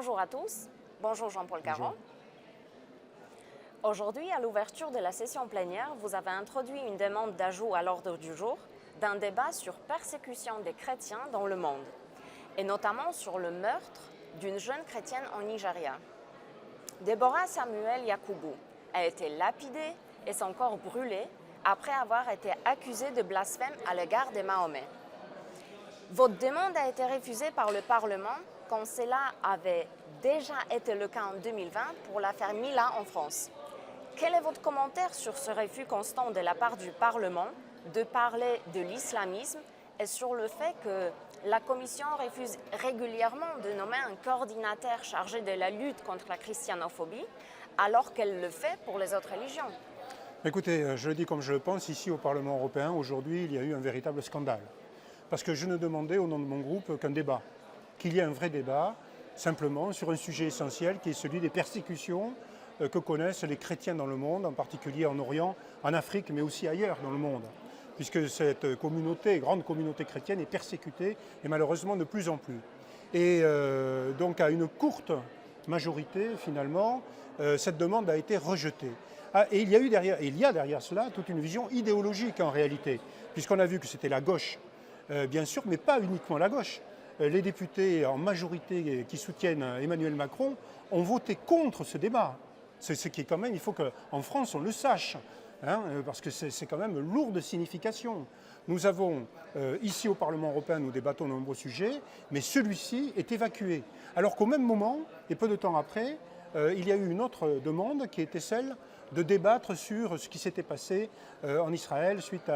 Bonjour à tous, bonjour Jean-Paul Caron. Aujourd'hui, à l'ouverture de la session plénière, vous avez introduit une demande d'ajout à l'ordre du jour d'un débat sur persécution des chrétiens dans le monde, et notamment sur le meurtre d'une jeune chrétienne en Nigeria. Deborah Samuel Yakubu a été lapidée et son corps brûlé après avoir été accusée de blasphème à l'égard de Mahomet. Votre demande a été refusée par le Parlement quand cela avait déjà été le cas en 2020 pour l'affaire Mila en France. Quel est votre commentaire sur ce refus constant de la part du Parlement de parler de l'islamisme et sur le fait que la Commission refuse régulièrement de nommer un coordinateur chargé de la lutte contre la christianophobie alors qu'elle le fait pour les autres religions? Écoutez, je le dis comme je le pense, ici au Parlement européen, aujourd'hui, il y a eu un véritable scandale. Parce que je ne demandais au nom de mon groupe qu'un débat, qu'il y ait un vrai débat, simplement sur un sujet essentiel qui est celui des persécutions que connaissent les chrétiens dans le monde, en particulier en Orient, en Afrique, mais aussi ailleurs dans le monde. Puisque cette communauté, grande communauté chrétienne, est persécutée et malheureusement de plus en plus. Et donc à une courte majorité, finalement, cette demande a été rejetée. Et il y a derrière cela toute une vision idéologique en réalité, puisqu'on a vu que c'était la gauche, bien sûr, mais pas uniquement la gauche. Les députés en majorité qui soutiennent Emmanuel Macron ont voté contre ce débat. C'est ce qui est quand même, il faut qu'en France on le sache, hein, parce que c'est quand même lourd de signification. Nous avons, ici au Parlement européen, nous débattons de nombreux sujets, mais celui-ci est évacué. Alors qu'au même moment, et peu de temps après, il y a eu une autre demande qui était celle de débattre sur ce qui s'était passé en Israël suite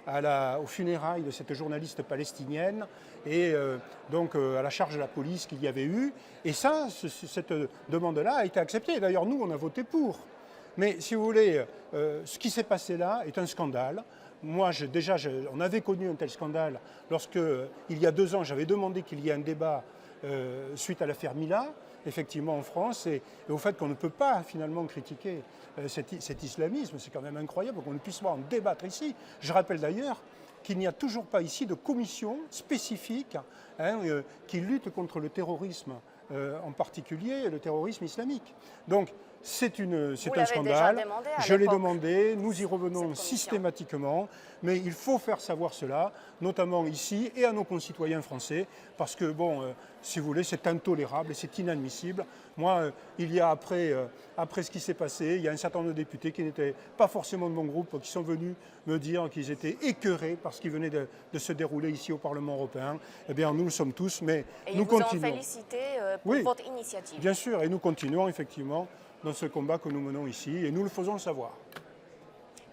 aux funérailles de cette journaliste palestinienne et donc à la charge de la police qu'il y avait eu. Et ça, cette demande-là a été acceptée. D'ailleurs, nous, on a voté pour. Mais si vous voulez, ce qui s'est passé là est un scandale. Moi, on avait connu un tel scandale lorsque, il y a 2 ans, j'avais demandé qu'il y ait un débat suite à l'affaire Mila, effectivement en France, et au fait qu'on ne peut pas finalement critiquer cet islamisme. C'est quand même incroyable qu'on ne puisse pas en débattre ici. Je rappelle d'ailleurs qu'il n'y a toujours pas ici de commission spécifique qui lutte contre le terrorisme, en particulier le terrorisme islamique. Donc c'est un scandale, je l'ai demandé, nous y revenons systématiquement, mais il faut faire savoir cela, notamment ici et à nos concitoyens français, parce que, bon, si vous voulez, c'est intolérable et c'est inadmissible. Moi, il y a après ce qui s'est passé, il y a un certain nombre de députés qui n'étaient pas forcément de mon groupe, qui sont venus me dire qu'ils étaient écœurés par ce qui venait de se dérouler ici au Parlement européen. Eh bien, nous le sommes tous, mais nous continuons. Et ils vous ont félicité pour votre initiative. Bien sûr, et nous continuons effectivement dans ce combat que nous menons ici, et nous le faisons savoir.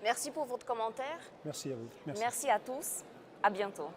Merci pour votre commentaire. Merci à vous. Merci à tous. À bientôt.